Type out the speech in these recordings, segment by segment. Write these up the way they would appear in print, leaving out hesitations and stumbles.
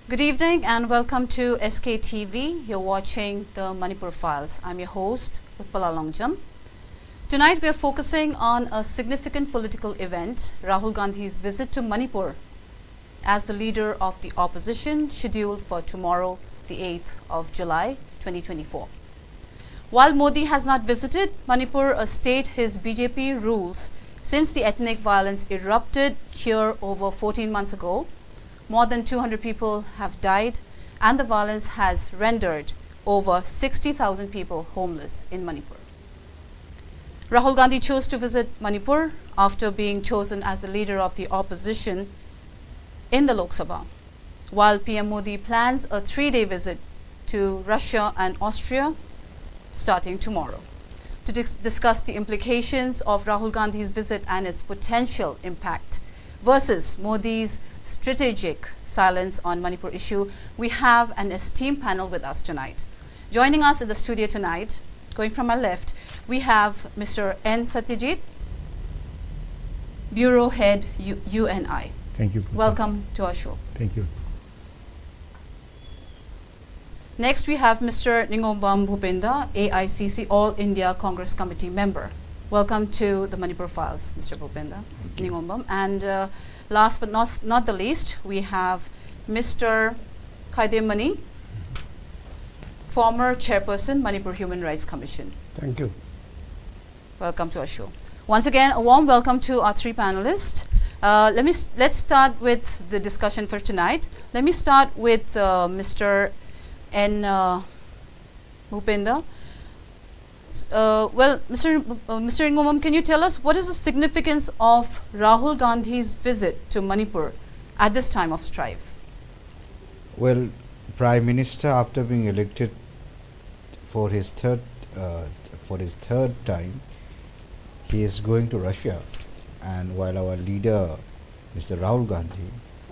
Good evening and welcome to SKTV. You're watching the Manipur Files. I'm your host, Utpala Longjam. Tonight we are focusing on a significant political event, Rahul Gandhi's visit to Manipur as the leader of the opposition, scheduled for tomorrow, the 8th of July 2024. While Modi has not visited Manipur, a state his BJP rules since the ethnic violence erupted here over 14 months ago, more than 200 people have died and the violence has rendered over 60,000 people homeless in Manipur. Rahul Gandhi chose to visit Manipur after being chosen as the leader of the opposition in the Lok Sabha, while PM Modi plans a 3-day visit to Russia and Austria starting tomorrow. To discuss the implications of Rahul Gandhi's visit and its potential impact versus Modi's strategic silence on Manipur issue, we have an esteemed panel with us tonight. Joining us in the studio tonight, going from my left, we have Mr. N. SATYAJEET, Bureau Head, UNI. Thank you. Welcome to our show. Thank you. Next, we have Mr. NINGOMBAM BUPENDA, AICC All India Congress Committee member. Welcome to the Manipur Files, Mr. BUPENDA, NINGOMBAM. And last but not the least, we have Mr. KHAIDEM, former chairperson, Manipur Human Rights Commission. Thank you. Welcome to our show. Once again, a warm welcome to our three panelists. Let's start with the discussion for tonight. Let me start with Mr. N. BUPENDA. Well, Mr. NINGOMBAM, can you tell us what is the significance of Rahul Gandhi's visit to Manipur at this time of strife? Well, Prime Minister, after being elected for his third time, he is going to Russia, and while our leader, Mr. Rahul Gandhi,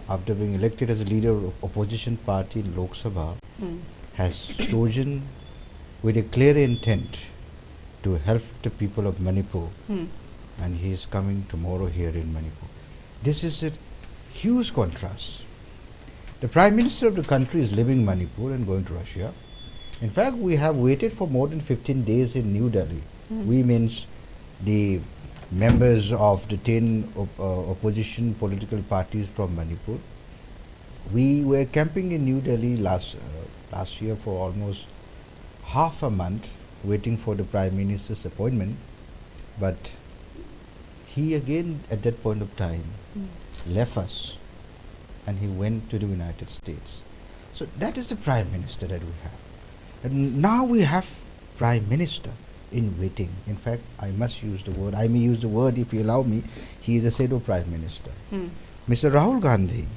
after being elected as a leader of opposition party in Lok Sabha, has chosen with a clear intent to help the people of Manipur, and he is coming tomorrow here in Manipur. This is a huge contrast. The Prime Minister of the country is leaving Manipur and going to Russia. In fact, we have waited for more than 15 days in New Delhi. We means the members of the 10 opposition political parties from Manipur. We were camping in New Delhi last year for almost half a month, waiting for the Prime Minister's appointment, but he again at that point of time left us and he went to the United States. So that is the Prime Minister that we have. And now we have Prime Minister in waiting. In fact, I may use the word if you allow me, he is a pseudo Prime Minister. Mr. Rahul Gandhi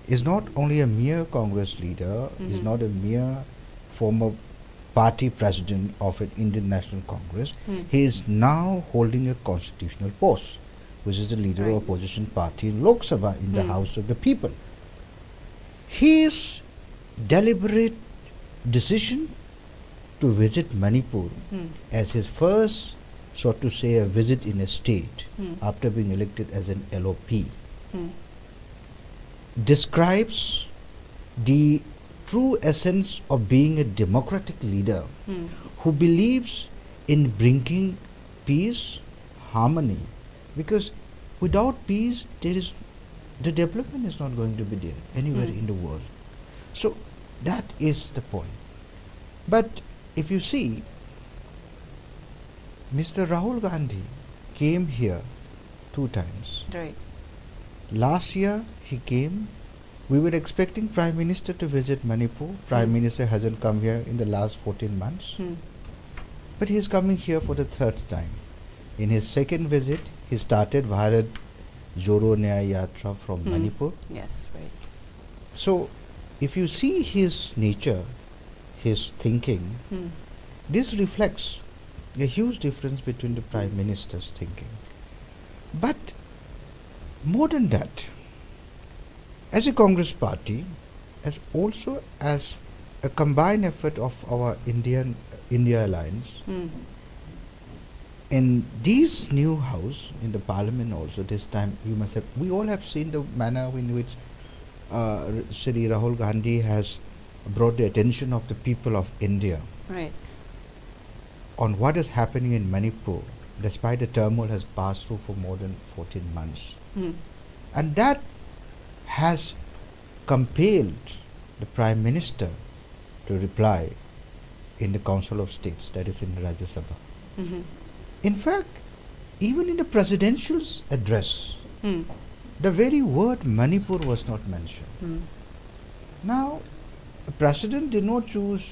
is not only a mere Congress leader, is not a mere former party president of an Indian National Congress. He is now holding a constitutional post, which is the leader of opposition party in Lok Sabha in the House of the People. His deliberate decision to visit Manipur as his first, so to say, a visit in a state after being elected as an LOP describes the true essence of being a democratic leader who believes in bringing peace, harmony, because without peace the development is not going to be there anywhere in the world. So that is the point. But if you see, Mr. Rahul Gandhi came here 2 times. Right. Last year he came. We were expecting Prime Minister to visit Manipur. Prime Minister hasn't come here in the last 14 months. But he is coming here for the 3rd time. In his 2nd visit, he started Bharat Joro Nyaya Yatra from Manipur. Yes, right. So, if you see his nature, his thinking, this reflects a huge difference between the Prime Minister's thinking. But more than that, as a Congress party, as also as a combined effort of our India Alliance, in this new house, in the parliament also this time, we all have seen the manner in which Shri Rahul Gandhi has brought the attention of the people of India Right. on what is happening in Manipur, despite the turmoil has passed through for more than 14 months. Hmm. And that has compelled the Prime Minister to reply in the Council of States, that is in Rajya Sabha. Mhm. In fact, even in the presidential address, Hmm. the very word Manipur was not mentioned. Hmm. Now, the president did not choose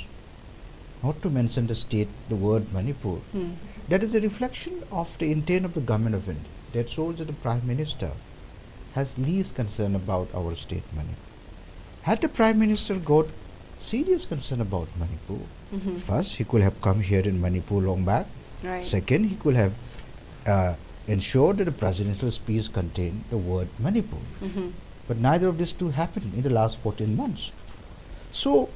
not to mention the word Manipur. Hmm. That is a reflection of the intent of the government of India. That shows that the Prime Minister has least concern about our state Manipur. Had the Prime Minister got serious concern about Manipur, Mhm. first he could have come here in Manipur long back. Right. Second, he could have ensured that the presidential speech contained the word Manipur. Mhm. But neither of these two happened in the last 14 months. So,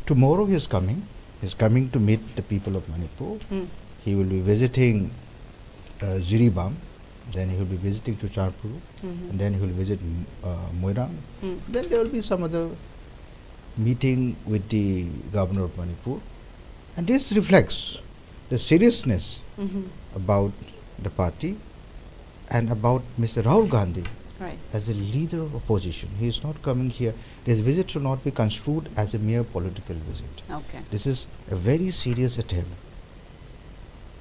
tomorrow he is coming. He is coming to meet the people of Manipur. Hmm. He will be visiting Jiribam, then he will be visiting Chucharpur, Mhm. and then he will visit Moirang. Hmm. Then there will be some other meeting with the governor of Manipur. And this reflects the seriousness Mhm. about the party and about Mr. Rahul Gandhi Right. as a leader of opposition. He is not coming here. This visit should not be construed as a mere political visit. Okay. This is a very serious attempt.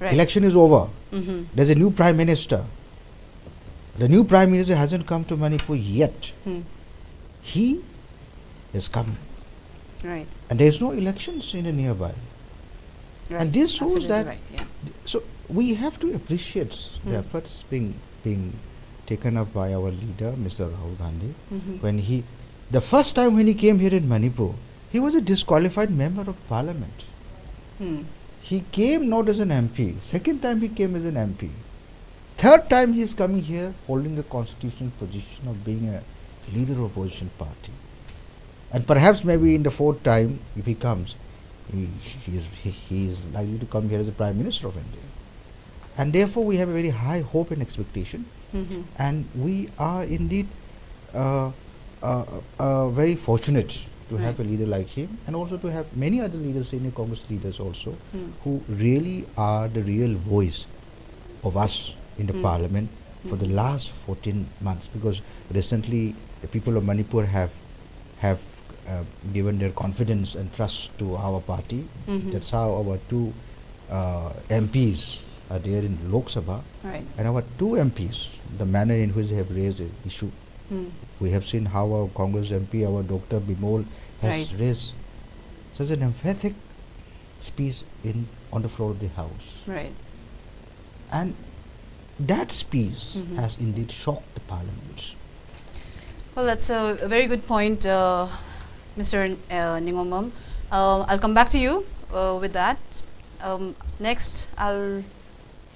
Right. Election is over. Mhm. There's a new prime minister. The new prime minister hasn't come to Manipur yet. Hmm. He is coming. Right. And there is no elections in the nearby. Right. And this shows Absolutely that right. Yeah. So we have to appreciate the Hmm. efforts being taken up by our leader, Mr. Rahul Gandhi. Mhm. When the first time when he came here in Manipur, he was a disqualified member of parliament. Hmm. He came not as an MP. Second time he came as an MP. Third time he is coming here holding the constitutional position of being a leader of opposition party. And perhaps maybe in the fourth time, if he comes, he is likely to come here as the Prime Minister of India. And therefore we have a very high hope and expectation. Mhm. And we are indeed very fortunate to have a Right. leader like him, and also to have many other leaders, senior Congress leaders also, Hmm. who really are the real voice of us in the Hmm. parliament for the last 14 months. Because recently the people of Manipur have given their confidence and trust to our party. Mhm. That's how our two MPs are there in Lok Sabha, Right. and our two MPs, the manner in which they have raised the issue. Hmm. We have seen how our Congress MP, our Dr. Bimol, has Right. raised such an emphatic speech on the floor of the House. Right. And that speech Mhm. has indeed shocked the Parliament. Well, that's a very good point, Mr. NINGOMBAM. I'll come back to you with that. Next, I'll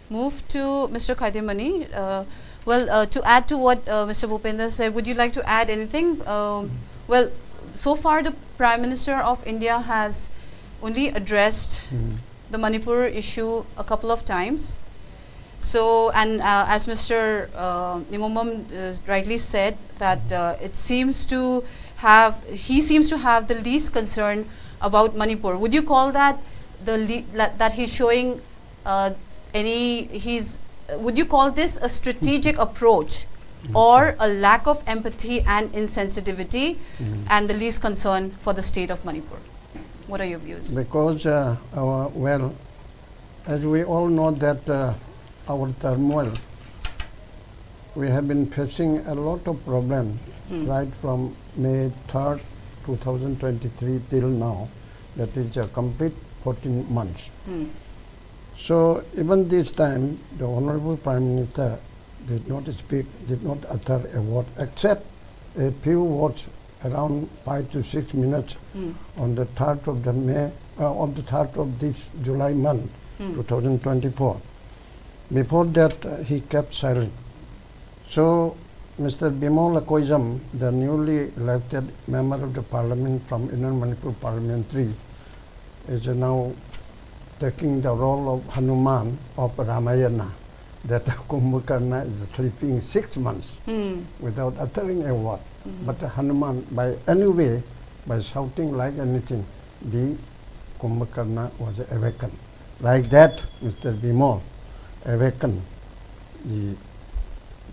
move to Mr. KHAIDEM. To add to what Mr. Bupenda said, would you like to add anything? Well, so far the Prime Minister of India has only addressed the Manipur issue a couple of times. So, and as Mr. NINGOMBAM rightly said, that he seems to have the least concern about Manipur. Would you call that that he's showing would you call this a strategic approach, or a lack of empathy and insensitivity, and the least concern for the state of Manipur? What are your views? Because as we all know that our turmoil, we have been facing a lot of problems right from May 3rd, 2023 till now. That is a complete 14 months. So even this time, the Honorable Prime Minister did not speak, did not utter a word, except a few words around 5 to 6 minutes on the 3rd of the May, on the 3rd of this July month, 2024. Before that, he kept silent. So, Mr. Bimol Longjam, the newly elected member of the Parliament from Inner Manipur Parliamentary, is now taking the role of Hanuman of Ramayana. that Kumbhakarna is sleeping 6 months without uttering a word. But Hanuman, by any way, by shouting like anything, the Kumbhakarna was awakened. Like that, Mr. Bimal awakened the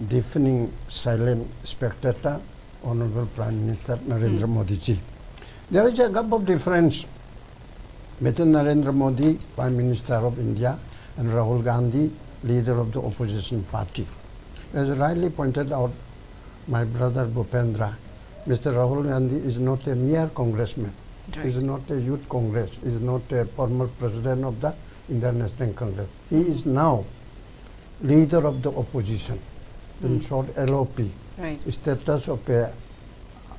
deafening, silent spectator, Honorable Prime Minister Narendra Modi ji. There is a gap of difference between Narendra Modi, Prime Minister of India, and Rahul Gandhi, leader of the opposition party. As rightly pointed out my brother Bupendra, Mr. Rahul Gandhi is not a mere congressman. Right. He is not a youth congress. He is not a former president of the Indian National Congress. He is now leader of the opposition, in short LOP, Right. status of a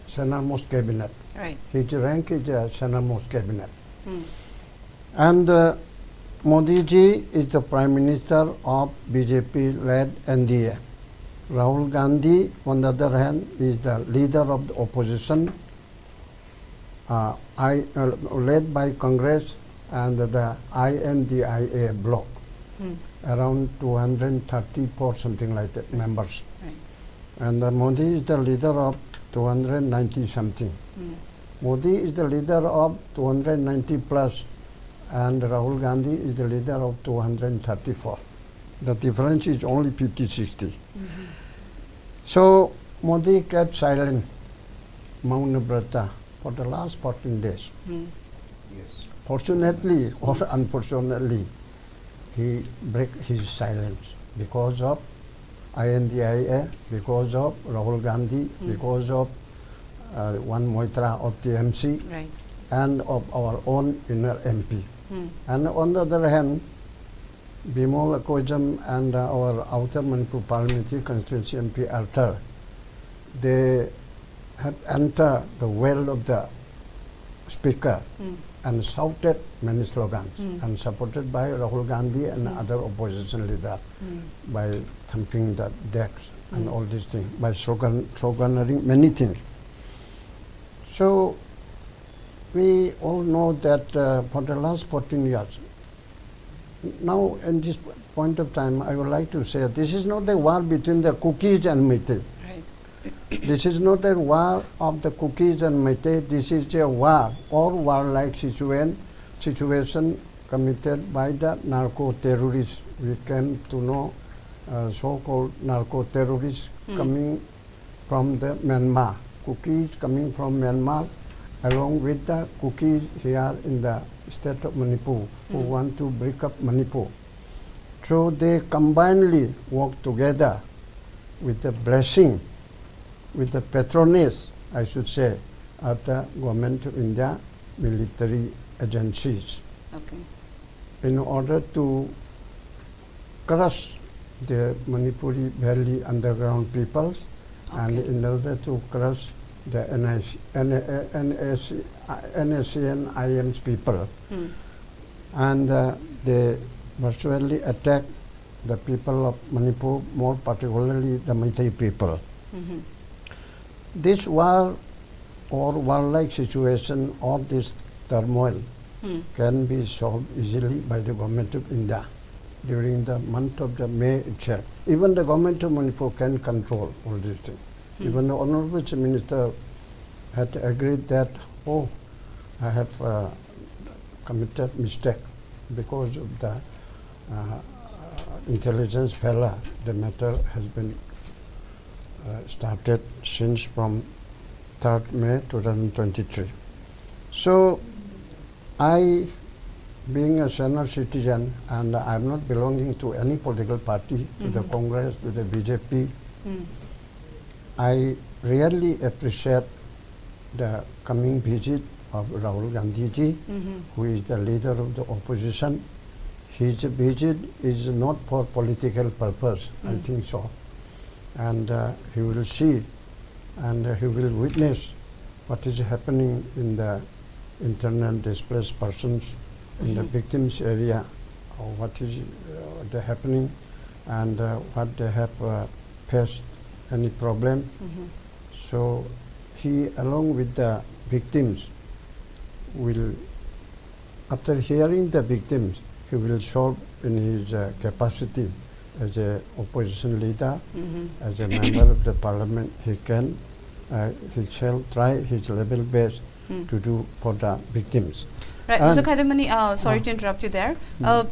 centermost cabinet. Right. His rank is a centermost cabinet. Hmm. And Modi ji is the Prime Minister of BJP-led NDA. Rahul Gandhi, on the other hand, is the leader of the opposition led by Congress and the INDIA bloc, around 234 something like that members. Right. And Modi is the leader of 290 something. Modi is the leader of 290 plus, and Rahul Gandhi is the leader of 234. The difference is only 50-60. So Modi kept silent, Mauna Brata, for the last 14 days. Yes. Fortunately or unfortunately, he break his silence because of INDIA, because of Rahul Gandhi, because of one Moitra of TMC, Right. and of our own inner MP. And on the other hand, Bimal Akojam and our outer Manipur parliamentary constituency MP Arthur, they have entered the well of the speaker and shouted many slogans and supported by Rahul Gandhi and other opposition leaders by thumping the decks and all these things, by sloganeering many things. So we all know that for the last 14 years, now in this point of time, I would like to say this is not a war between the Kukis and Meitei. Right. This is not a war of the Kukis and Meitei. This is a war or warlike situation committed by the narco-terrorists. We came to know so-called narco-terrorists coming from the Myanmar. Kukis coming from Myanmar along with the Kukis here in the state of Manipur who want to break up Manipur. So they combinedly work together with the blessing, with the patronage, I should say, of the Government of India military agencies Okay. in order to crush the Manipuri Valley underground peoples and in order to crush the NSCN-IM's people. And they virtually attack the people of Manipur, more particularly the Meitei people. This war or warlike situation or this turmoil can be solved easily by the Government of India during the month of the May itself. Even the Government of Manipur can control all these things. Even the Honorable Chief Minister had agreed that, oh, I have committed mistake because of the intelligence failure. The matter has been started since from 3rd May 2023. So I, being a senior citizen, and I am not belonging to any political party, to the Congress, to the BJP, I really appreciate the coming visit of Rahul Gandhi ji, who is the leader of the opposition. His visit is not for political purpose, I think so. And he will see and he will witness what is happening in the internal displaced persons in the victims area, or what is happening and what they have faced, any problem. So he, along with the victims, will, after hearing the victims, he will solve in his capacity as a opposition leader, as a member of the parliament, he shall try his level best to do for the victims. Right, Mr. KHAIDEM, sorry to interrupt you there.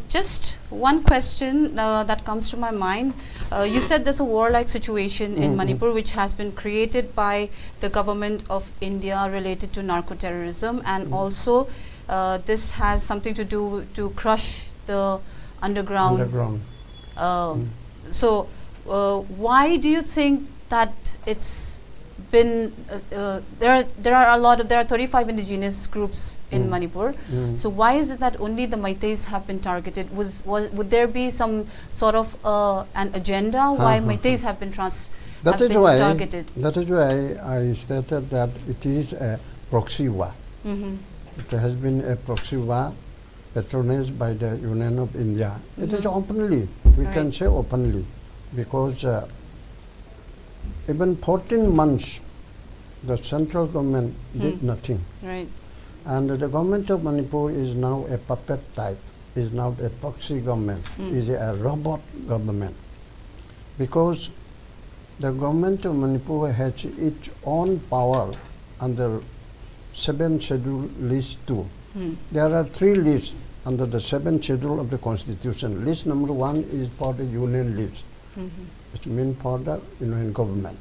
Just one question that comes to my mind. You said there's a warlike situation in Manipur which has been created by the government of India related to narco-terrorism, and also this has something to do to crush the underground. So why do you think that it's been there are 35 indigenous groups in Manipur, so why is it that only the Meiteis have been targeted? Would there be some sort of an agenda why Meiteis have been targeted? That is why I stated that it is a proxy war. It has been a proxy war patronized by the Union of India. It is openly, we can say openly, because even 14 months, the central government did nothing. Right. And the government of Manipur is now a puppet type, is now a proxy government, is a robot government. Because the government of Manipur has its own power under 7th schedule list 2. There are 3 lists under the 7th schedule of the constitution. List number 1 is for the union list. It means for the union government.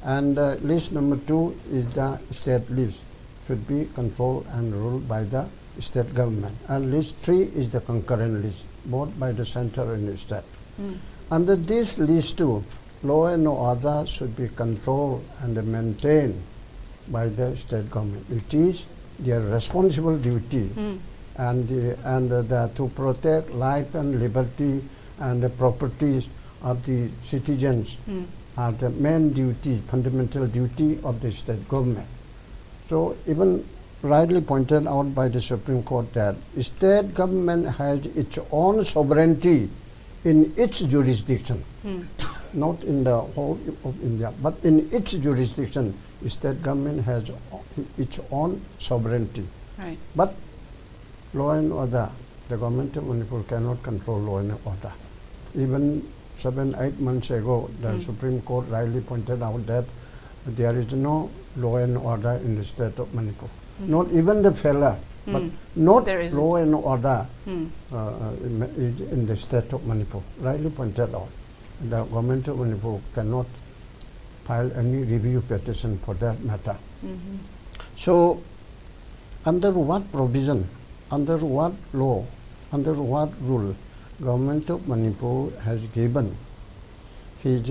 And list number 2 is the state list, should be controlled and ruled by the state government. And list 3 is the concurrent list, both by the center and the state. Under this list 2, law and order should be controlled and maintained by the state government. It is their responsible duty to protect life and liberty and the properties of the citizens are the main duty, fundamental duty of the state government. So even rightly pointed out by the Supreme Court that state government has its own sovereignty in its jurisdiction, not in the whole of India, but in its jurisdiction, state government has its own sovereignty. Right. But law and order, the government of Manipur cannot control law and order. Even 7-8 months ago, the Supreme Court rightly pointed out that there is no law and order in the state of Manipur. Not even the failure, but not law and order in the state of Manipur. Rightly pointed out. The government of Manipur cannot file any review petition for that matter. So, under what provision, under what law, under what rule, government of Manipur has given his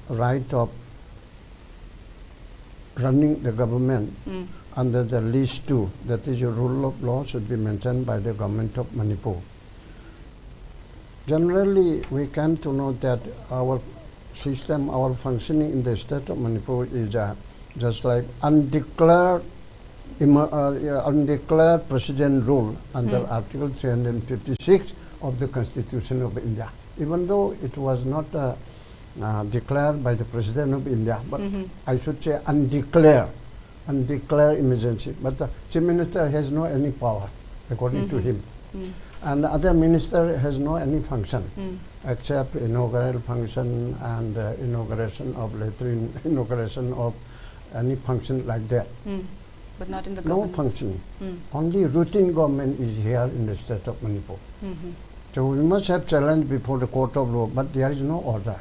right of running the government under the list 2, that is, a rule of law should be maintained by the government of Manipur. Generally, we came to know that our system, our functioning in the state of Manipur is just like undeclared president rule under Article 356 of the Constitution of India. Even though it was not declared by the President of India, but I should say undeclared emergency. But the Chief Minister has no any power, according to him. And the other minister has no any function, except inaugural function and inauguration of latrine, inauguration of any function like that. But not in the No governance. functioning. Only routine government is here in the state of Manipur. So we must have challenge before the court of law, but there is no order.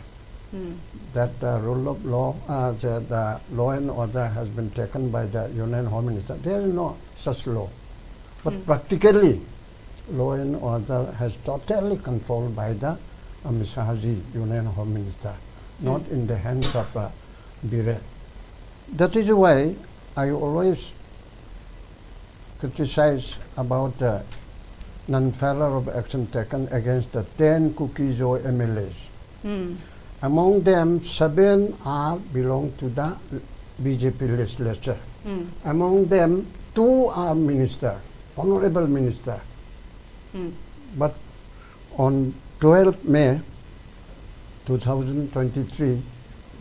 That rule of law, the law and order has been taken by the Union Home Minister. There is no such law. But practically, law and order has totally controlled by the MHRC, Union Home Minister, not in the hands of Bire. That is why I always criticize about the non-failure of action taken against the 10 Kukizo MLAs. Among them, 7 belong to the BJP legislature. Among them, 2 are minister, honorable minister. But on 12th May 2023,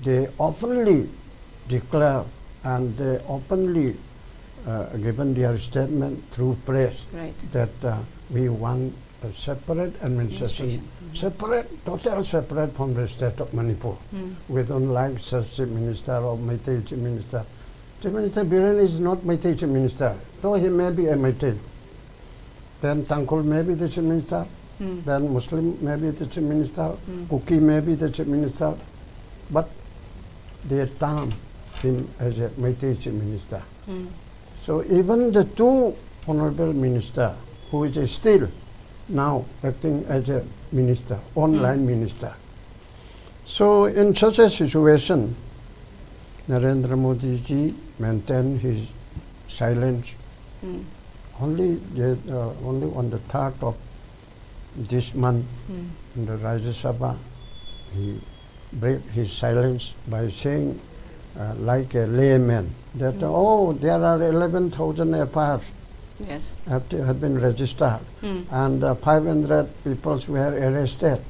they openly declare and they openly given their statement through press that we want a separate administration, separate, total separate from the state of Manipur. We don't like such chief minister or Meitei chief minister. Chief Minister Biren is not Meitei chief minister, though he may be a Meitei. Then Tangkhul may be the chief minister, then Muslim may be the chief minister, Kuki may be the chief minister, but they term him as a Meitei chief minister. So even the two honorable minister, who is still now acting as a minister, online minister. So in such a situation, Narendra Modi ji maintained his silence. Only on the 3rd of this month, in the Rajya Sabha, he break his silence by saying, like a layman, that oh, there are 11,000 FIRs have been registered, and 500 people were arrested.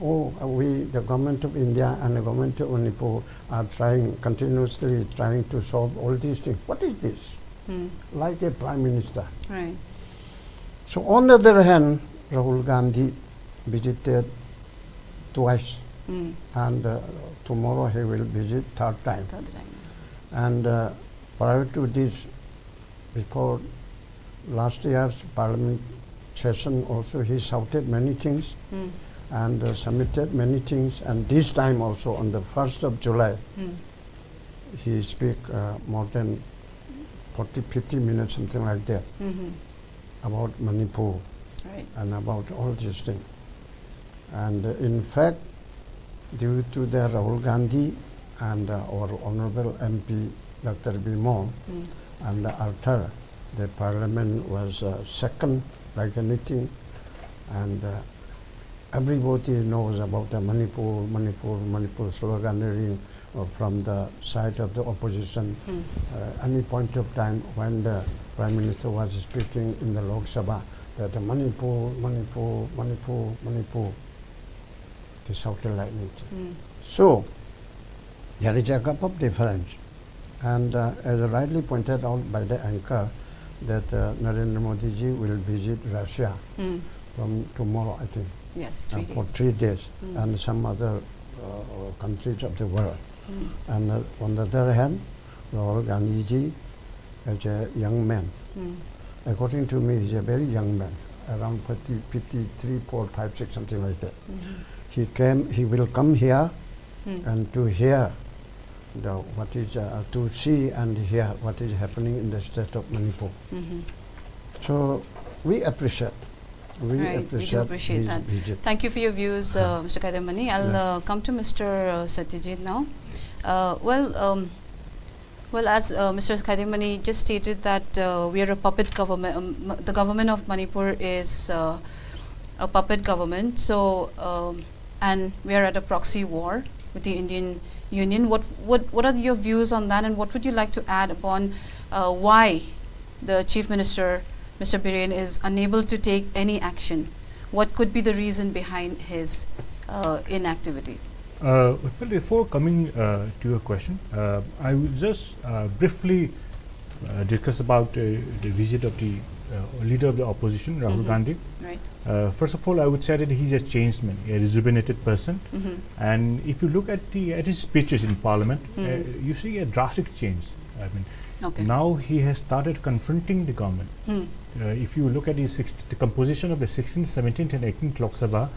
Oh, we, the government of India and the government of Manipur, are continuously trying to solve all these things. What is this? Like a prime minister. Right. So on the other hand, Rahul Gandhi visited twice, and tomorrow he will visit third time. And prior to this, before last year's parliament session also, he shouted many things and submitted many things, and this time also on the 1st of July, he speak more than 40-50 minutes, something like that, about Manipur and about all these things. And in fact, due to the Rahul Gandhi and our Honorable MP Dr. Bimol, and after the parliament was second like anything, and everybody knows about the Manipur sloganeering from the side of the opposition. Any point of time when the Prime Minister was speaking in the Lok Sabha, that Manipur, they shouted like it. So there is a gap of difference, and as rightly pointed out by the anchor, that Narendra Modi ji will visit Russia from tomorrow, I think. Yes, 3 days. For 3 days, and some other countries of the world. And on the other hand, Rahul Gandhi ji, as a young man, according to me, he's a very young man, around 53, 4, 5, 6, something like that. He will come here and to hear what is to see and hear what is happening in the state of Manipur. So we appreciate. We do appreciate his that. visit. Thank you for your views, Mr. KHAIDEM. I'll come to Mr. Satyajit now. Well, as Mr. KHAIDEM just stated that we are a puppet government. The government of Manipur is a puppet government. So, and we are at a proxy war with the Indian Union. What are your views on that, and what would you like to add upon why the Chief Minister, Mr. Biren, is unable to take any action? What could be the reason behind his inactivity? Well, before coming to your question, I will just briefly discuss about the visit of the leader of the opposition, Rahul Gandhi. Right. First of all, I would say that he's a changed man, a rejuvenated person. And if you look at his speeches in Parliament, you see a drastic change. I mean, now he has started confronting the government. If you look at the composition of the 16th, 17th and 18th Lok Sabha,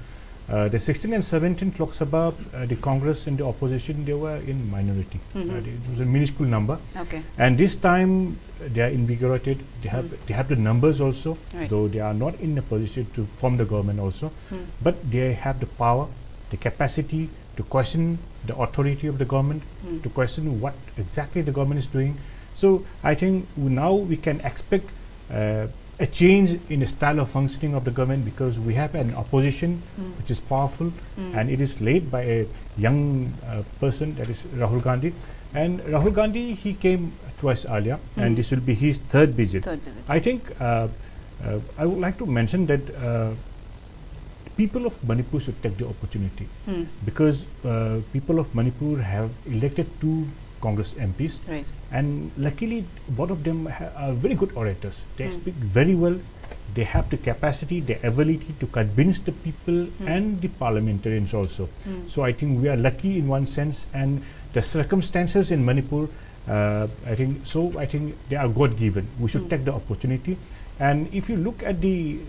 the 16th and 17th Lok Sabha, the Congress and the opposition, they were in minority. It was a minuscule number. And this time they are invigorated. They have the numbers also, though they are not in a position to form the government also. But they have the power, the capacity to question the authority of the government, to question what exactly the government is doing. So I think now we can expect a change in the style of functioning of the government, because we have an opposition which is powerful, and it is led by a young person, that is Rahul Gandhi. And Rahul Gandhi, he came twice earlier, and this will be his third visit. I think I would like to mention that people of Manipur should take the opportunity, because people of Manipur have elected 2 Congress MPs, and luckily both of them are very good orators. They speak very well, they have the capacity, the ability to convince the people and the parliamentarians also. So I think we are lucky in one sense, and the circumstances in Manipur, I think they are God-given. We should take the opportunity. And if you look at the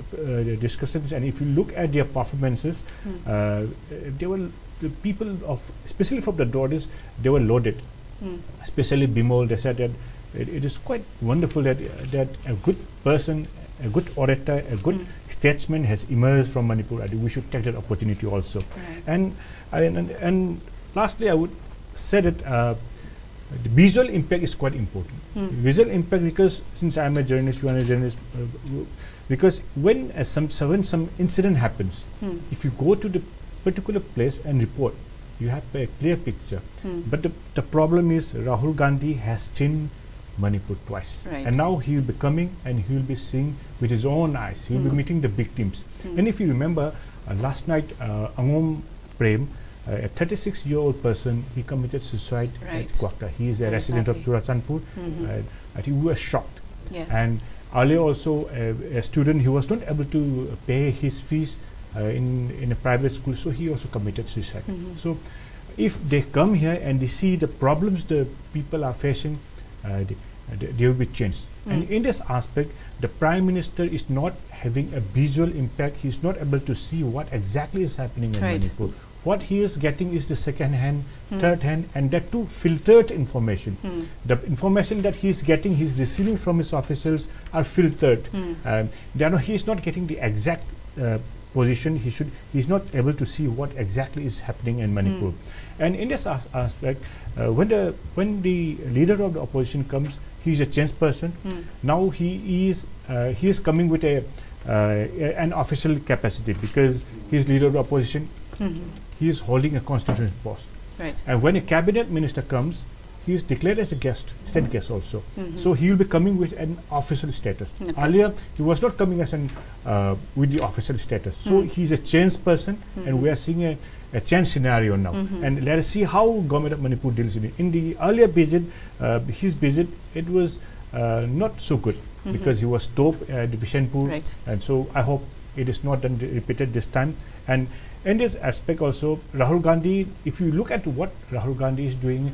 discussions, and if you look at their performances, they were the people of, especially from the daughters, they were loaded. Especially Bimol, they said that it is quite wonderful that a good person, a good orator, a good statesman has emerged from Manipur. I think we should take that opportunity also. Right. And lastly, I would say that the visual impact is quite important. Visual impact, because since I am a journalist, you are a journalist, because when some incident happens, if you go to the particular place and report, you have a clear picture. But the problem is Rahul Gandhi has seen Manipur twice. Right. And now he will be coming and he will be seeing with his own eyes. He will be meeting the victims. And if you remember, last night, Angom Prem, a 36-year-old person, he committed suicide at Kwakta. He is a resident of Churachandpur. I think we were shocked. Yes. And earlier also, a student, he was not able to pay his fees in a private school, so he also committed suicide. So if they come here and they see the problems the people are facing, they will be changed. And in this aspect, the Prime Minister is not having a visual impact. He is not able to see what exactly is happening in Manipur. What he is getting is the second hand, third hand, and that too filtered information. The information that he is getting, he is receiving from his officials are filtered. He is not getting the exact position. He is not able to see what exactly is happening in Manipur. And in this aspect, when the leader of the opposition comes, he is a changed person. Now he is coming with an official capacity, because he is leader of the opposition. He is holding a constitutional post. Right. And when a cabinet minister comes, he is declared as a guest, state guest also. So he will be coming with an official status. Earlier, he was not coming as with the official status. So he is a changed person, and we are seeing a change scenario now. And let us see how government of Manipur deals with it. In the earlier visit, his visit, it was not so good, because he was stopped at Vishenpur. And so I hope it is not repeated this time. And in this aspect also, Rahul Gandhi, if you look at what Rahul Gandhi is doing,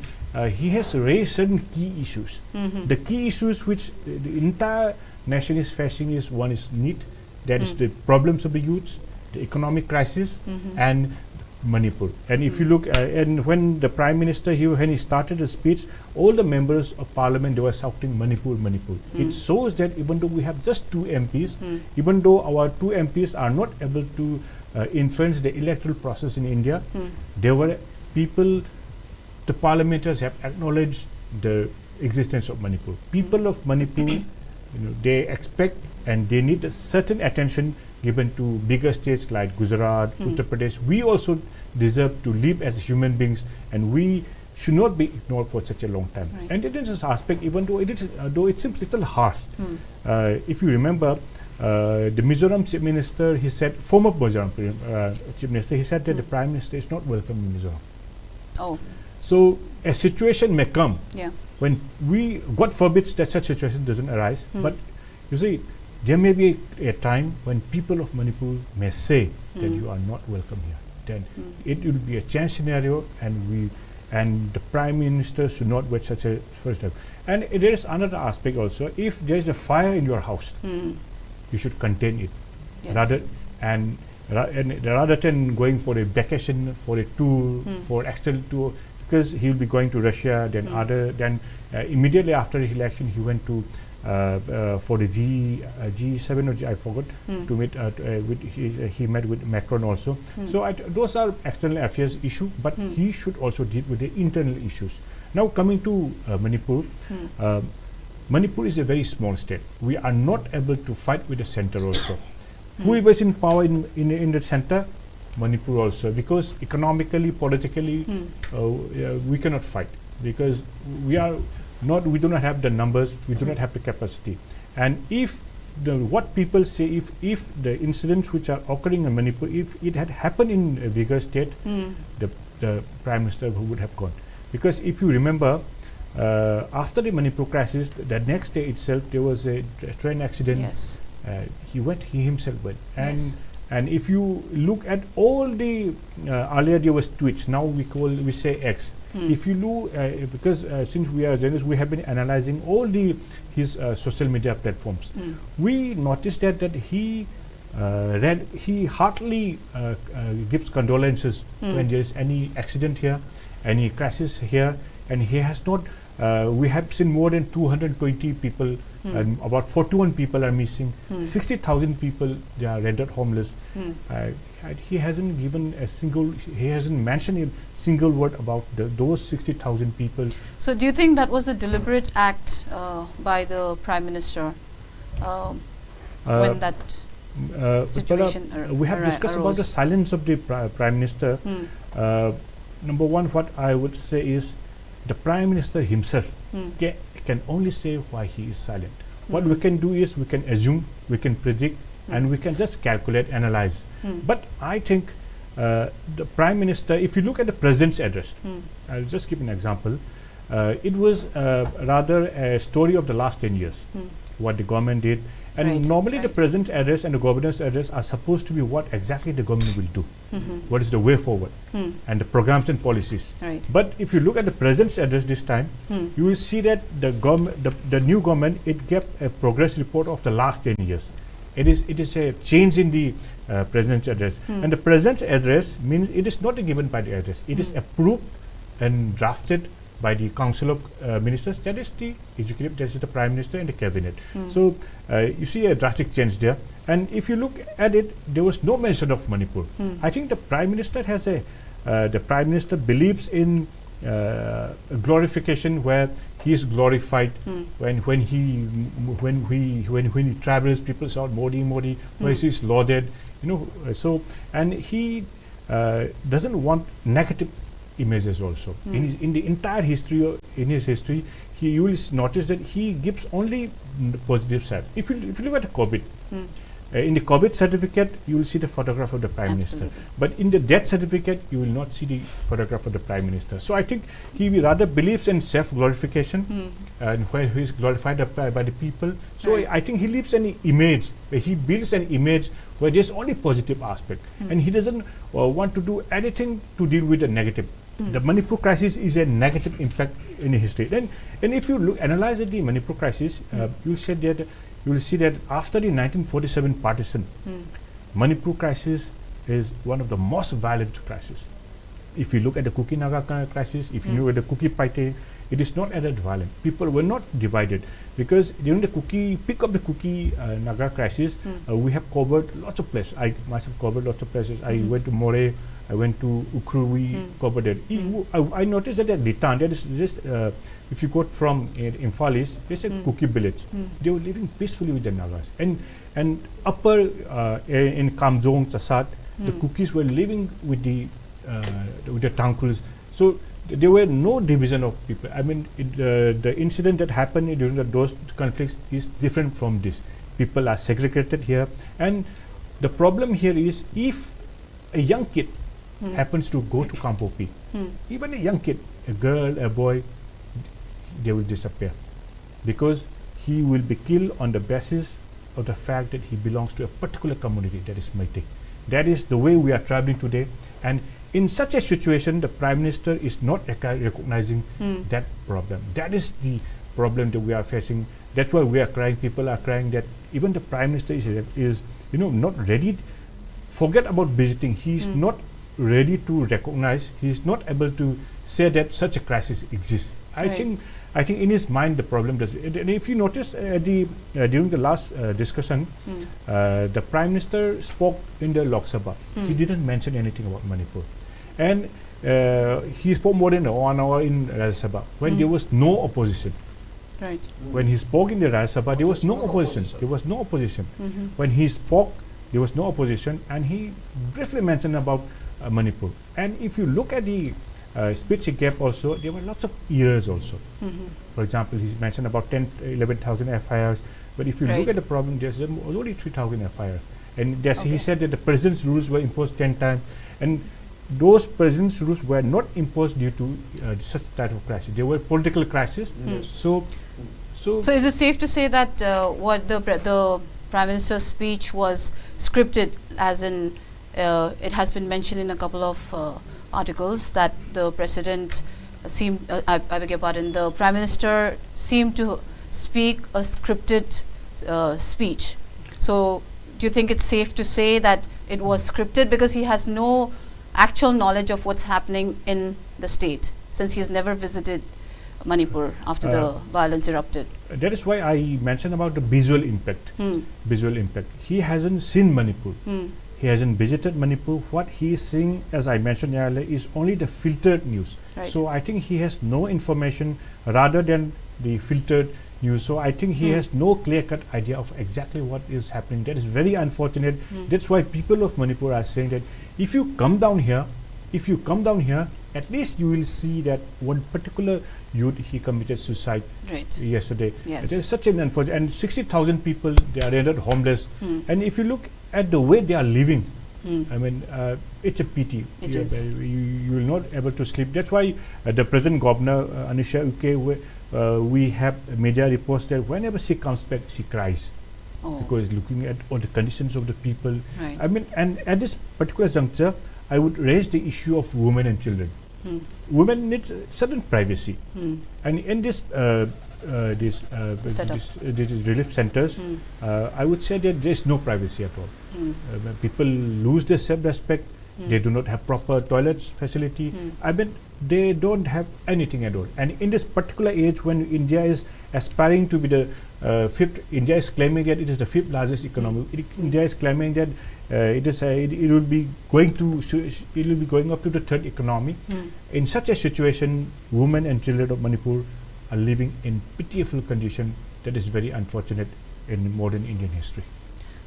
he has raised certain key issues. The key issues which the entire nation is facing is, one is need, that is the problems of the youths, the economic crisis, and Manipur. And if you look, and when the Prime Minister, when he started his speech, all the members of Parliament, they were shouting Manipur, Manipur. It shows that even though we have just 2 MPs, even though our 2 MPs are not able to influence the electoral process in India, there were people, the parliamentarians have acknowledged the existence of Manipur. People of Manipur, they expect and they need a certain attention given to bigger states like Gujarat, Uttar Pradesh. We also deserve to live as human beings, and we should not be ignored for such a long time. And in this aspect, even though it seems a little harsh, if you remember, the Mizoram Chief Minister, he said, former Mizoram Chief Minister, he said that the Prime Minister is not welcome in Mizoram. Oh. So a situation may come when we, God forbids that such situation doesn't arise, but you see, there may be a time when people of Manipur may say that you are not welcome here. Then it will be a change scenario, and the Prime Minister should not wait such a first step. And there is another aspect also. If there is a fire in your house, you should contain it. Yes. Rather than going for a vacation, for a tour, for external tour, because he will be going to Russia. Then immediately after his election, he went to for the G7 or I forgot to meet he met with Macron also. So those are external affairs issue, but he should also deal with the internal issues. Now coming to Manipur, Manipur is a very small state. We are not able to fight with the center also. Who is in power in the center? Manipur also, because economically, politically, we cannot fight, because we do not have the numbers, we do not have the capacity. And if what people say, if the incidents which are occurring in Manipur, if it had happened in a bigger state, the Prime Minister would have gone. Because if you remember, after the Manipur crisis, the next day itself there was a train accident. Yes. He himself went. And Yes. and if you look at all the earlier there was tweets, now we say X. If you look, because since we are journalists, we have been analyzing all his social media platforms. We noticed that he hardly gives condolences when there is any accident here, any crisis here, and he has not. We have seen more than 220 people, and about 41 people are missing. 60,000 people, they are rendered homeless. He hasn't given a single. He hasn't mentioned a single word about those 60,000 people. So do you think that was a deliberate act by the Prime Minister when that situation we have discussed about the silence of the Prime Minister. Number one, what I would say is the Prime Minister himself can only say why he is silent. What we can do is we can assume, we can predict, and we can just calculate, analyze. But I think the Prime Minister, if you look at the President's address, I'll just give an example. It was rather a story of the last 10 years, what the government did. And normally the President's address and the Governor's address are supposed to be what exactly the government will do. What is the way forward and the programs and policies. But if you look at the President's address this time, you will see that the new government, it gave a progress report of the last 10 years. It is a change in the President's address. And the President's address means it is not given by the address. It is approved and drafted by the Council of Ministers, that is the executive, that is the Prime Minister and the Cabinet. So you see a drastic change there. And if you look at it, there was no mention of Manipur. I think the Prime Minister has the Prime Minister believes in glorification, where he is glorified. When he travels, people shout Modi, Modi. Where he is lauded, So, and he doesn't want negative images also. In the entire history, in his history, you will notice that he gives only the positive side. If you look at the COVID, in the COVID certificate, you will see the photograph of the Prime Minister. But in the death certificate, you will not see the photograph of the Prime Minister. So I think he rather believes in self-glorification, and where he is glorified by the people. So I think he leaves an image, he builds an image where there's only positive aspect, and he doesn't want to do anything to deal with the negative. The Manipur crisis is a negative impact in history. And if you analyze the Manipur crisis, you will see that after the 1947 partition, Manipur crisis is one of the most violent crises. If you look at the Kuki Naga crisis, if you look at the Kuki Paite, it is not that violent. People were not divided, because during the peak of the Kuki Naga crisis, we have covered lots of places. I myself covered lots of places. I went to More, I went to Ukhrui, covered it. I noticed that at Litan, there is just, if you go from Imphal East, there's a Kuki village. They were living peacefully with the Nagas. And upper in Kamjong, Sasat, the Kukis were living with the Tangkuls. So there were no division of people. I mean, the incident that happened during those conflicts is different from this. People are segregated here. And the problem here is, if a young kid happens to go to Kampopi, even a young kid, a girl, a boy, they will disappear, because he will be killed on the basis of the fact that he belongs to a particular community, that is Meitei. That is the way we are traveling today. And in such a situation, the Prime Minister is not recognizing that problem. That is the problem that we are facing. That's why we are crying. People are crying that even the Prime Minister is not ready. Forget about visiting. He is not ready to recognize. He is not able to say that such a crisis exists. I think in his mind the problem does. And if you notice during the last discussion, the Prime Minister spoke in the Lok Sabha. He didn't mention anything about Manipur, and he spoke more than 1 hour in Rajya Sabha when there was no opposition. When he spoke in the Rajya Sabha, there was no opposition. There was no opposition. When he spoke, there was no opposition, and he briefly mentioned about Manipur. And if you look at the speech he gave also, there were lots of errors also. For example, he mentioned about 11,000 FIRs, but if you look at the problem, there's only 3,000 FIRs. And he said that the President's rules were imposed 10 times, and those President's rules were not imposed due to such type of crisis. They were political crisis. So is it safe to say that what the Prime Minister's speech was scripted, as in it has been mentioned in a couple of articles that the President seemed, I beg your pardon, the Prime Minister seemed to speak a scripted speech. So do you think it's safe to say that it was scripted because he has no actual knowledge of what's happening in the state, since he has never visited Manipur after the violence erupted? That is why I mentioned about the visual impact. Visual impact. He hasn't seen Manipur. He hasn't visited Manipur. What he is seeing, as I mentioned earlier, is only the filtered news. Right. So I think he has no information rather than the filtered news. So I think he has no clear-cut idea of exactly what is happening. That is very unfortunate. That's why people of Manipur are saying that if you come down here, at least you will see that one particular youth, he committed suicide yesterday. Yes. It is such an unfortunate, and 60,000 people, they are rendered homeless. And if you look at the way they are living, I mean, it's a pity. It is. You will not able to sleep. That's why the present governor, Anisha Uke, we have media reports that whenever she comes back, she cries. Because looking at all the conditions of the people. Right. I mean, and at this particular juncture, I would raise the issue of women and children. Women need certain privacy, and in this relief centers, I would say that there is no privacy at all. People lose their self-respect. They do not have proper toilets facility. I mean, they don't have anything at all. And in this particular age, when India is aspiring to be the fifth, India is claiming that it is the fifth largest economy. India is claiming that it will be going up to the third economy. In such a situation, women and children of Manipur are living in pitiful condition. That is very unfortunate in modern Indian history.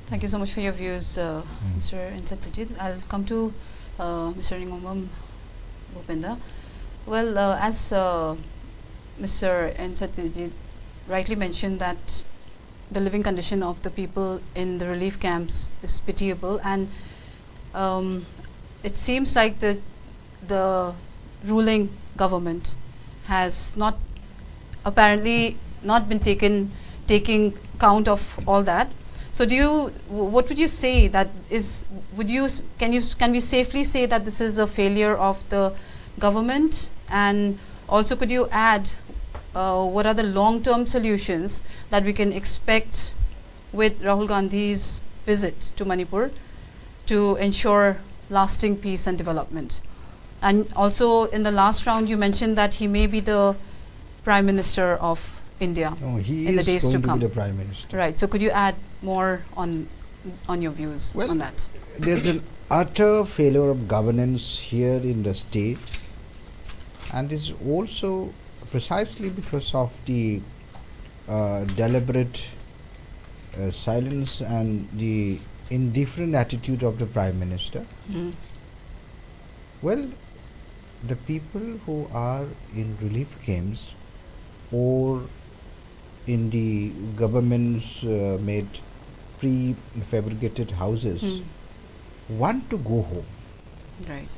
Thank you so much for your views, Mr. SATYAJEET. I'll come to Mr. NINGOMBAM BUPENDA. Well, as Mr. SATYAJEET rightly mentioned, that the living condition of the people in the relief camps is pitiable, and it seems like the ruling government has apparently not been taking count of all that. So what would you say that is, can we safely say that this is a failure of the government? And also, could you add what are the long-term solutions that we can expect with Rahul Gandhi's visit to Manipur to ensure lasting peace and development? And also, in the last round, you mentioned that he may be the Prime Minister of India in the days to come. He is going to be the Prime Minister. Right. So could you add more on your views on that? There's an utter failure of governance here in the state, and is also precisely because of the deliberate silence and the indifferent attitude of the Prime Minister. Well, the people who are in relief camps or in the government's made pre-fabricated houses want to go home. Right.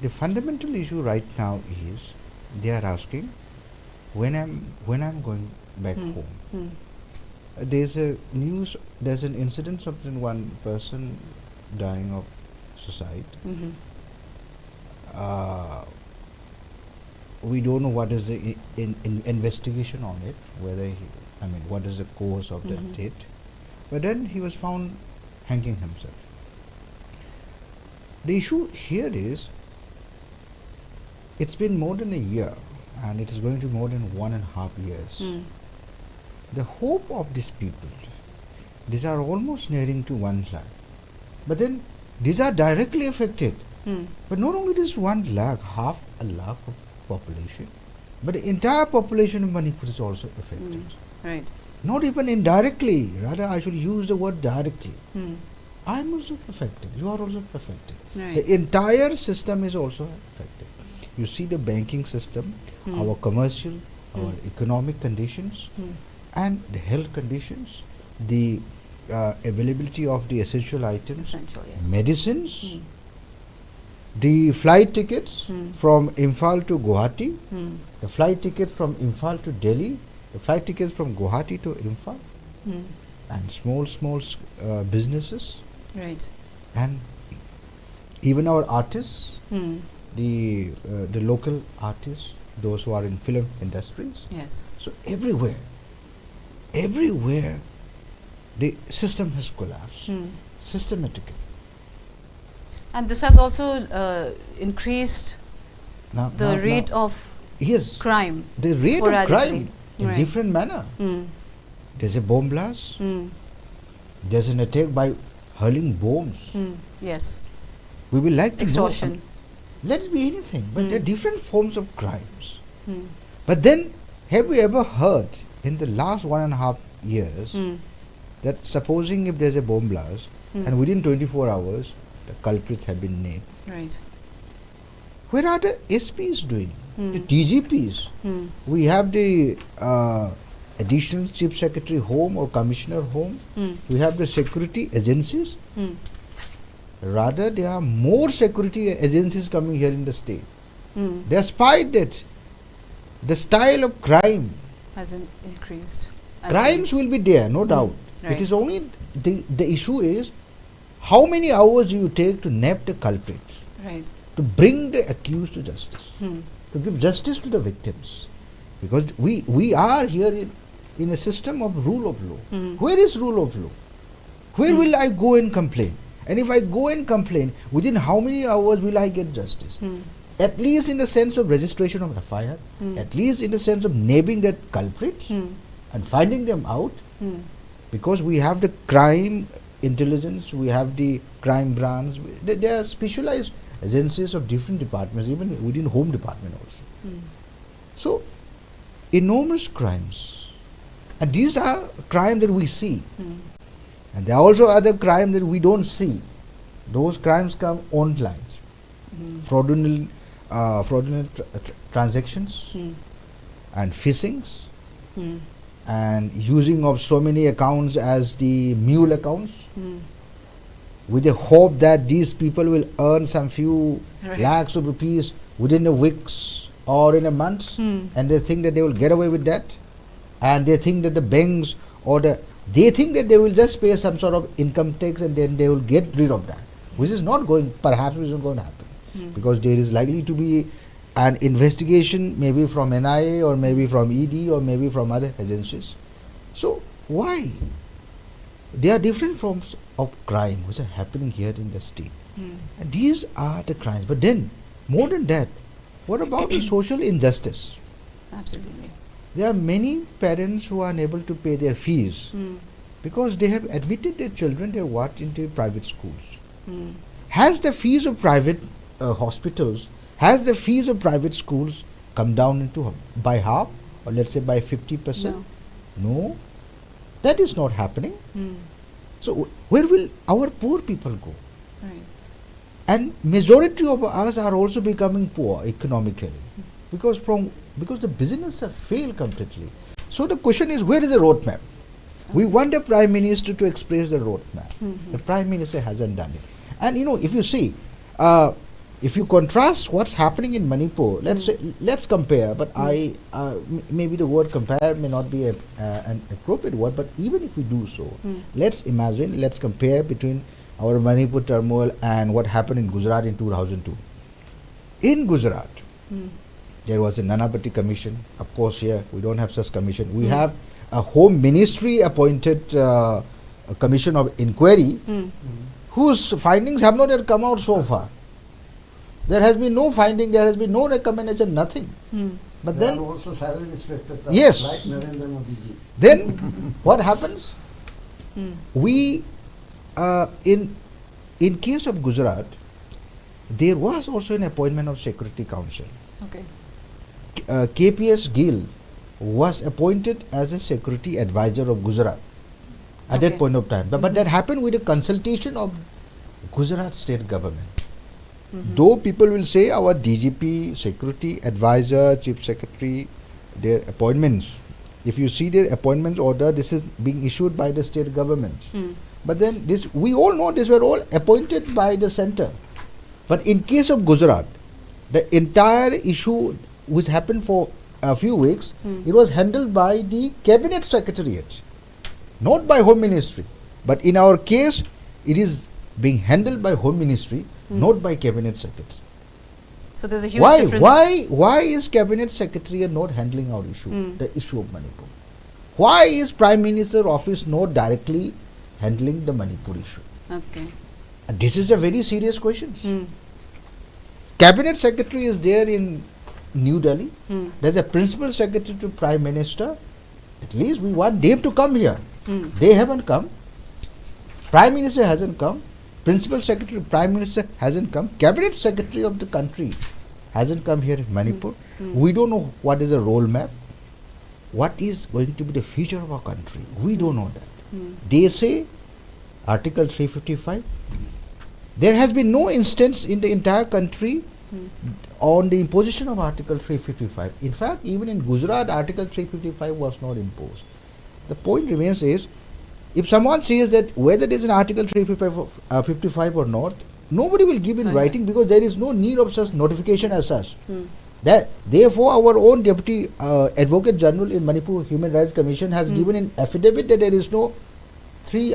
The fundamental issue right now is they are asking when I'm going back home. There's an incident of one person dying of suicide. We don't know what is the investigation on it, what is the cause of the death. But then he was found hanging himself. The issue here is, it's been more than a year, and it is going to be more than 1.5 years. The hope of these people, these are almost nearing to 1 lakh. But then these are directly affected. But not only this 1 lakh, half a lakh of population, but the entire population of Manipur is also affected. Right. Not even indirectly, rather I should use the word directly. I am also affected, you are also affected. Right. The entire system is also affected. You see the banking system, our commercial, our economic conditions, and the health conditions, the availability of the essential items, Yes. medicines, the flight tickets from Imphal to Guwahati, the flight tickets from Imphal to Delhi, the flight tickets from Guwahati to Imphal. and small businesses, Right. and even our artists, the local artists, those who are in film industries. Yes. So everywhere, the system has collapsed systematically. And this has also increased Now, the rate of yes, crime. the rate of sporadically. crime in Right. different manner. There's a bomb blast. There's an attack by hurling bombs. Yes. We will like to Extortion. know. Let it be anything, but there are different forms of crimes. Mm. But then, have we ever heard in the last 1.5 years that supposing if there's a bomb blast and within 24 hours the culprits have been named? Right. Where are the SPs doing? The DGPs? We have the additional chief secretary home or commissioner home. We have the security agencies. Rather, there are more security agencies coming here in the state. Despite that, the style of crime, Has increased. I crimes think. will be there, no doubt. Right. It is only the issue is how many hours do you take to nab the culprits, Right. to bring the accused to justice, to give justice to the victims. Because we are here in a system of rule of law. Where is rule of law? Where will I go and complain? And if I go and complain, within how many hours will I get justice? At least in the sense of registration of FIR, at least in the sense of naming that culprits and finding them out, because we have the crime intelligence, we have the crime branch, there are specialized agencies of different departments, even within home department also. So, enormous crimes. And these are crimes that we see. And there are also other crimes that we don't see. Those crimes come online. Fraudulent transactions and phishings and using of so many accounts as the mule accounts with the hope that these people will earn some few lakhs of rupees within a weeks or in a month, and they think that they will get away with that, and they think that the banks or they think that they will just pay some sort of income tax and then they will get rid of that, which is not going, perhaps which is not going to happen, because there is likely to be an investigation maybe from NIA or maybe from ED or maybe from other agencies. So why? There are different forms of crime which are happening here in the state, and these are the crimes. But then, more than that, what about the social injustice? Absolutely. There are many parents who are unable to pay their fees because they have admitted their children into private schools. Has the fees of private hospitals, has the fees of private schools come down by half, or let's say by 50%? No, that is not happening. So where will our poor people go? Right. And majority of us are also becoming poor economically because the business have failed completely. So the question is, where is the roadmap? We want the Prime Minister to express the roadmap. The Prime Minister hasn't done it. And if you see, if you contrast what's happening in Manipur, let's compare. But maybe the word compare may not be an appropriate word. But even if we do so, let's compare between our Manipur turmoil and what happened in Gujarat in 2002. In Gujarat, there was a Nanavati commission. Of course, here we don't have such commission. We have a Home Ministry appointed a commission of inquiry whose findings have not yet come out so far. There has been no finding, there has been no recommendation, nothing. But There then, are also silent inspectors, yes. like Narendra Modi ji. then what happens? We, in case of Gujarat, there was also an appointment of Security Council. Okay. KPS Gill was appointed as a security advisor of Gujarat at that point of time. But that happened with a consultation of Gujarat state government. Though people will say our DGP, security advisor, chief secretary, their appointments, if you see their appointments order, this is being issued by the state government. But then we all know these were all appointed by the center. But in case of Gujarat, the entire issue which happened for a few weeks, it was handled by the cabinet secretariat. not by Home Ministry. But in our case, it is being handled by Home Ministry, not by Cabinet Secretary. So there's a huge difference. Why is Cabinet Secretary not handling our issue, the issue of Manipur? Why is Prime Minister office not directly handling the Manipur issue? Okay. And this is a very serious question. Cabinet Secretary is there in New Delhi. There's a Principal Secretary to Prime Minister. At least we want them to come here. They haven't come. Prime Minister hasn't come. Principal Secretary to Prime Minister hasn't come. Cabinet Secretary of the country hasn't come here in Manipur. We don't know what is a role map. What is going to be the future of our country? We don't know that. They say Article 355. There has been no instance in the entire country on the imposition of Article 355. In fact, even in Gujarat, Article 355 was not imposed. The point remains is, if someone says that whether it is an Article 355 or not, nobody will give in writing, because there is no need of such notification as such. That therefore, our own Deputy Advocate General in Manipur Human Rights Commission has given an affidavit that there is no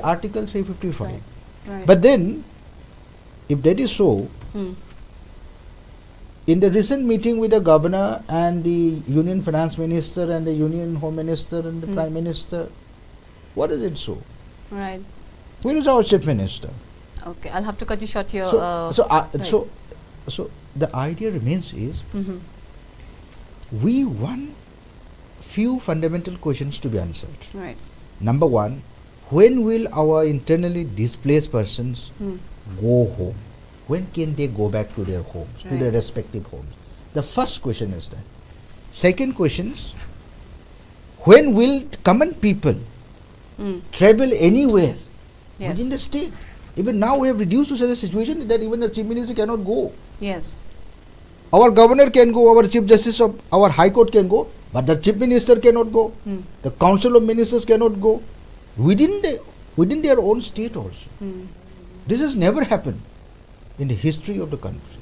Article 355. Right. But then, if that is so, in the recent meeting with the Governor and the Union Finance Minister and the Union Home Minister and the Prime Minister, what is it so? Right. Where is our Chief Minister? Okay, I'll have to cut you short here. So the idea remains is, we want few fundamental questions to be answered. Right. Number one, when will our internally displaced persons go home? When can they go back to their homes, to their respective homes? The first question is that. Second question is, when will common people travel anywhere within the state? Even now we have reduced to such a situation that even the Chief Minister cannot go. Yes. Our Governor can go, our Chief Justice of our High Court can go, but the Chief Minister cannot go. The Council of Ministers cannot go. Within their own state also. This has never happened in the history of the country.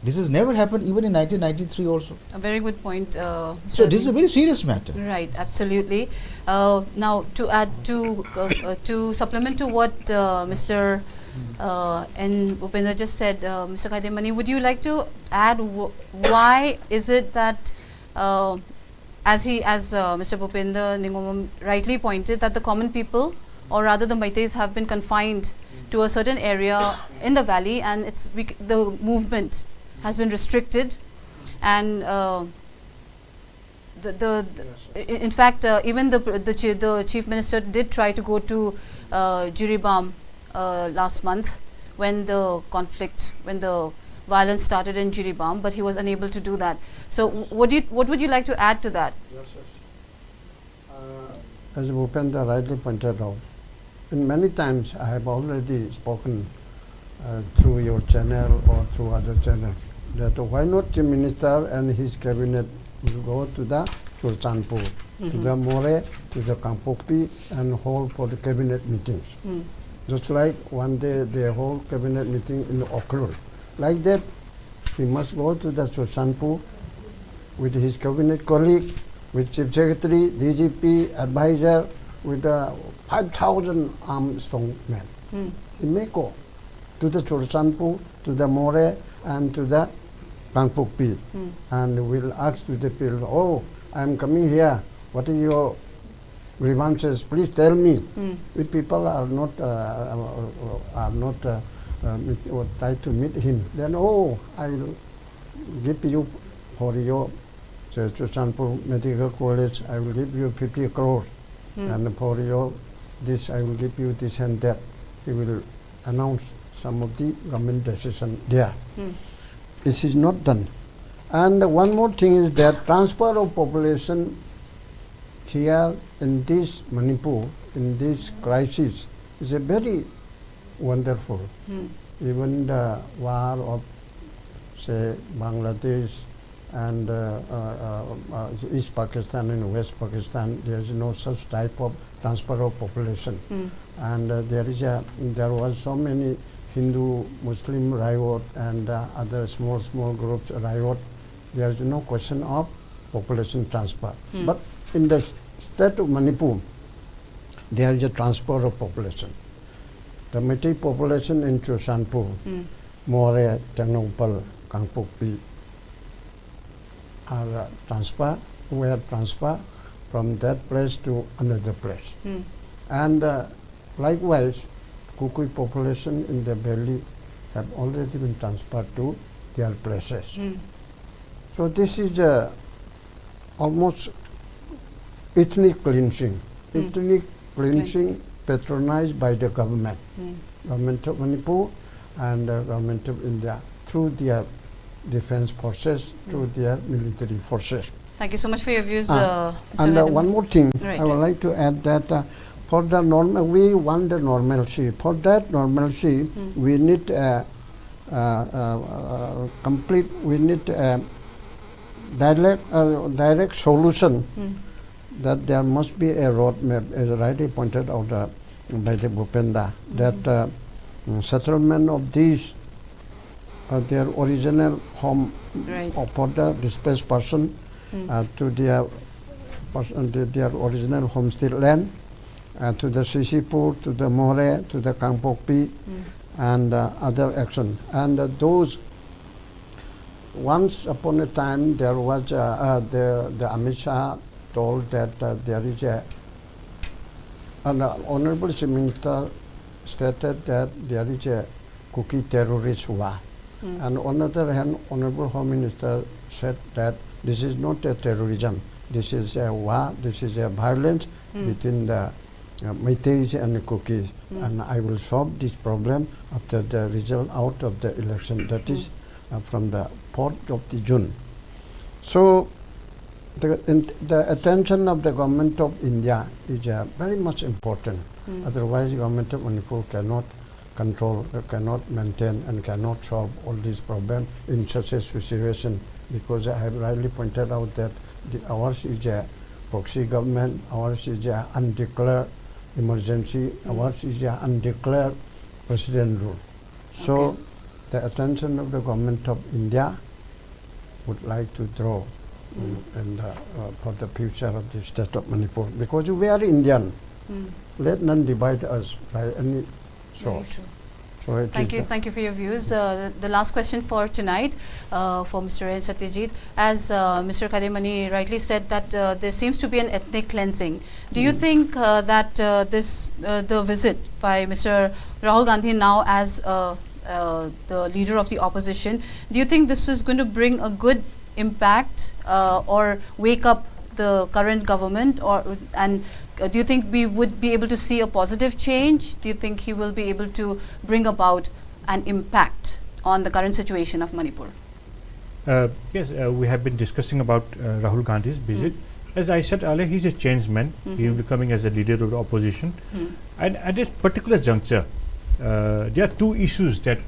This has never happened even in 1993 also. A very good point. So this is a very serious matter. Right, absolutely. Now, to add to supplement to what Mr. and Bupenda just said, Mr. KHAIDEM, would you like to add why is it that, as Mr. Bupenda NINGOMBAM rightly pointed, that the common people, or rather the Meiteis, have been confined to a certain area in the valley, and the movement has been restricted, and in fact, even the Chief Minister did try to go to Jiribam last month when the violence started in Jiribam, but he was unable to do that. So, what would you like to add to that? Yes, as Bupenda rightly pointed out, in many times I have already spoken through your channel or through other channels, that why not Chief Minister and his cabinet will go to the Churchanpur, to the More, to the Kampopi, and hold for the cabinet meetings. Just like one day they hold cabinet meeting in Okrul. Like that, he must go to the Churchanpur with his cabinet colleague, with Chief Secretary, DGP, advisor, with 5,000 armed strong men. He may go to the Churchanpur, to the More, and to the Kampopi, and will ask to the people, oh, I am coming here, what is your grievances, please tell me. If people are not try to meet him, then I will give you for your Churchanpur Medical College, I will give you 50 crores, and for your this I will give you this and that. He will announce some of the government decision there. This is not done. And one more thing is that transfer of population here in this Manipur, in this crisis, is a very wonderful. Even the war of, say, Bangladesh and East Pakistan and West Pakistan, there is no such type of transfer of population. And there was so many Hindu-Muslim riot and other small groups riot. There is no question of population transfer. But in the state of Manipur, there is a transfer of population. The Meitei population in Chosanpur, More, Tengnopal, Kangpokpi are transfer from that place to another place. And likewise, Kukui population in the valley have already been transferred to their places. So this is almost ethnic cleansing. Ethnic cleansing patronized by the government, government of Manipur and government of India through their defense forces, through their military forces. Thank you so much for your views, Mr. And one more thing, right, I would like to add that for the we want the normalcy. For that normalcy, we need complete. We need direct solution. That there must be a roadmap, as rightly pointed out by the BUPENDA, that settlement of these their original home for the displaced person to their original homestead land, to the Sisipur, to the More, to the Kangpokpi, and other action. And those, once upon a time, there was the Amit Shah told that there is an Honorable Chief Minister stated that there is a cookie terrorist war. And on the other hand, Honorable Home Minister said that this is not a terrorism, this is a war, this is a violence between the Meiteis and the Kukis. And I will solve this problem after the result out of the election, that is from the 4th of June. So the attention of the government of India is very much important. Otherwise, government of Manipur cannot control, cannot maintain, and cannot solve all these problems in such a situation, because I have rightly pointed out that ours is a proxy government, ours is a undeclared emergency, ours is a undeclared president rule. So the attention of the government of India would like to draw and for the future of the state of Manipur, because we are Indian. Let none divide us by any source. So thank you for your views. The last question for tonight for Mr. SATYAJEET, as Mr. KHAIDEM rightly said that there seems to be an ethnic cleansing. Do you think that the visit by Mr. Rahul Gandhi now as the leader of the opposition, do you think this is going to bring a good impact or wake up the current government, and do you think we would be able to see a positive change? Do you think he will be able to bring about an impact on the current situation of Manipur? Yes, we have been discussing about Rahul Gandhi's visit. As I said earlier, he's a changed man. He will be coming as a leader of the opposition. And at this particular juncture, there are two issues that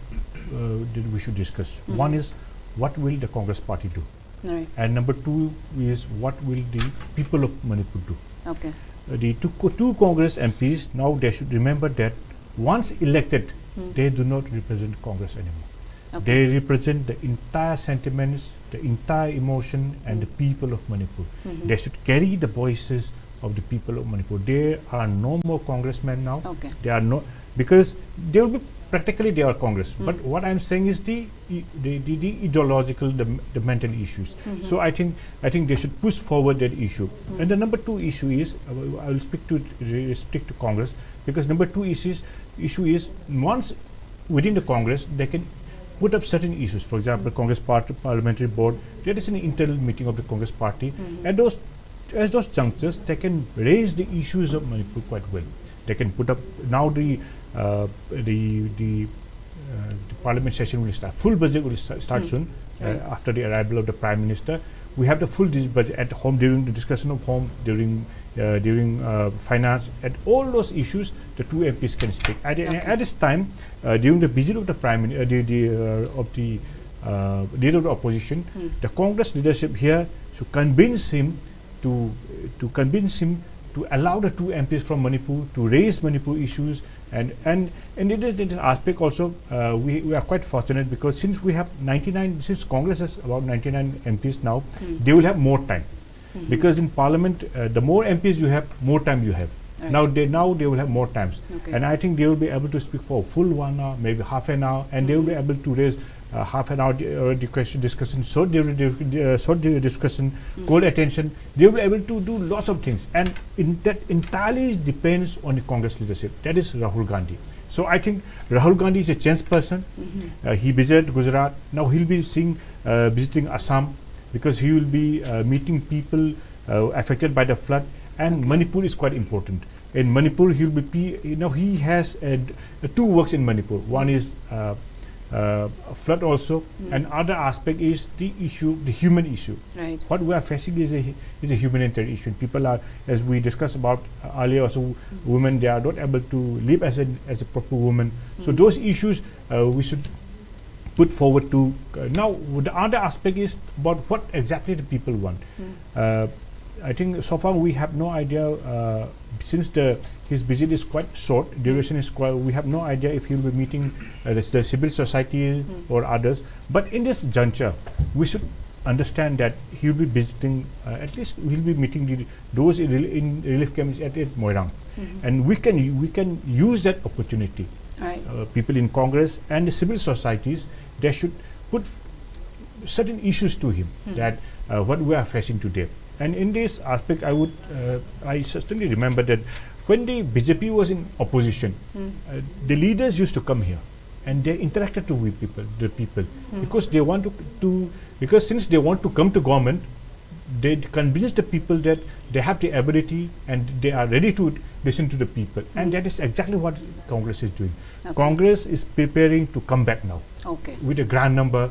we should discuss. One is, what will the Congress party do? Right. And number two is, what will the people of Manipur do? Okay. The two Congress MPs, now they should remember that once elected, they do not represent Congress anymore. They represent the entire sentiments, the entire emotion, and the people of Manipur. They should carry the voices of the people of Manipur. There are no more congressmen now. They are no, because they will be practically they are Congress. But what I'm saying is the ideological, the mental issues. So I think they should push forward that issue. And the number two issue is, I will stick to Congress, because number two issue is once within the Congress they can put up certain issues. For example, Congress Parliamentary Board, there is an internal meeting of the Congress Party. At those junctures, they can raise the issues of Manipur quite well. They can put up, now the parliament session will start. Full budget will start soon after the arrival of the Prime Minister. We have the full budget at home, during the discussion of home, during finance, and all those issues the two MPs can speak. At this time, during the visit of the leader of the opposition, the Congress leadership here should convince him to allow the two MPs from Manipur to raise Manipur issues. And in this aspect also, we are quite fortunate, because since we have 99, since Congress has about 99 MPs now, they will have more time. Because in Parliament, the more MPs you have, more time you have. Right. Now they will have more times, Okay. and I think they will be able to speak for a full 1 hour, maybe half an hour, and they will be able to raise half an hour discussion, short discussion, call attention. They will be able to do lots of things, and that entirely depends on the Congress leadership. That is Rahul Gandhi. So I think Rahul Gandhi is a chance person. He visited Gujarat. Now he'll be visiting Assam, because he will be meeting people affected by the flood. And Manipur is quite important. In Manipur, he'll be, he has 2 works in Manipur. One is flood also, and other aspect is the human issue. Right. What we are facing is a humanitarian issue. People are, as we discussed about earlier, also women, they are not able to live as a proper woman. So those issues we should put forward to. Now the other aspect is about what exactly the people want. I think so far we have no idea, since his visit is quite short, duration is quite, we have no idea if he will be meeting the civil society or others. But in this juncture, we should understand that he will be visiting, at least he will be meeting those in relief camps at Moirang. And we can use that opportunity. Right. People in Congress and the civil societies, they should put certain issues to him, that what we are facing today. And in this aspect, I certainly remember that when the BJP was in opposition, the leaders used to come here, and they interacted with the people, because they want because since they want to come to government, they convince the people that they have the ability and they are ready to listen to the people. And that is exactly what Congress is doing. Okay. Congress is preparing to come back now. Okay. With a grand number,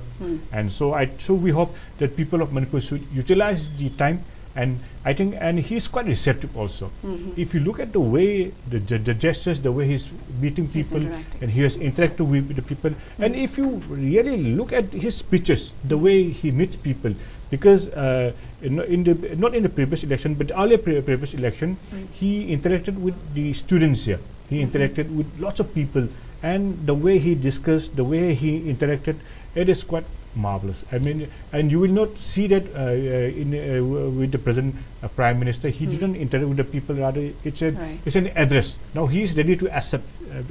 and so we hope that people of Manipur should utilize the time, and I think, and he's quite receptive also. If you look at the way the gestures, the way he's meeting people, and he has interacted with the people, and if you really look at his speeches, the way he meets people, because not in the previous election, but earlier previous election, he interacted with the students here. He interacted with lots of people, and the way he discussed, the way he interacted, it is quite marvelous. I mean, and you will not see that with the present Prime Minister. He didn't interact with the people. Rather, it's an address. Now he is ready to accept.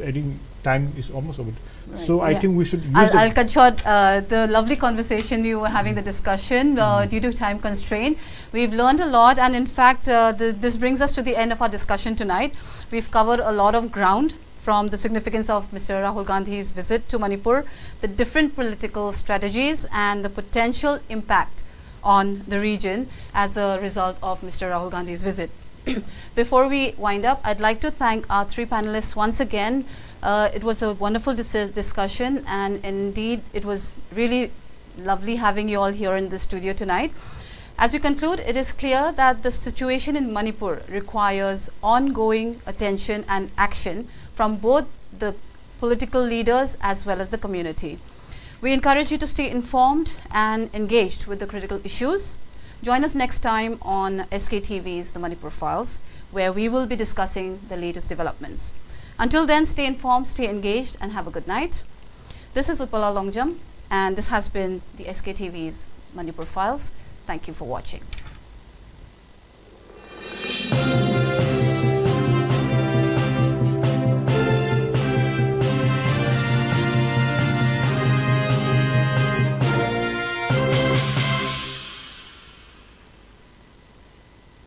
I think time is almost over. Right. So I think we should use. I'll cut short the lovely conversation you were having, the discussion due to time constraint. We've learned a lot, and in fact, this brings us to the end of our discussion tonight. We've covered a lot of ground, from the significance of Mr. Rahul Gandhi's visit to Manipur, the different political strategies, and the potential impact on the region as a result of Mr. Rahul Gandhi's visit. Before we wind up, I'd like to thank our 3 panelists once again. It was a wonderful discussion, and indeed it was really lovely having you all here in the studio tonight. As we conclude, it is clear that the situation in Manipur requires ongoing attention and action from both the political leaders as well as the community. We encourage you to stay informed and engaged with the critical issues. Join us next time on SKTV's The Manipur Files, where we will be discussing the latest developments. Until then, stay informed, stay engaged, and have a good night. This is Utpala Longjam, and this has been the SKTV's Manipur Files. Thank you for watching.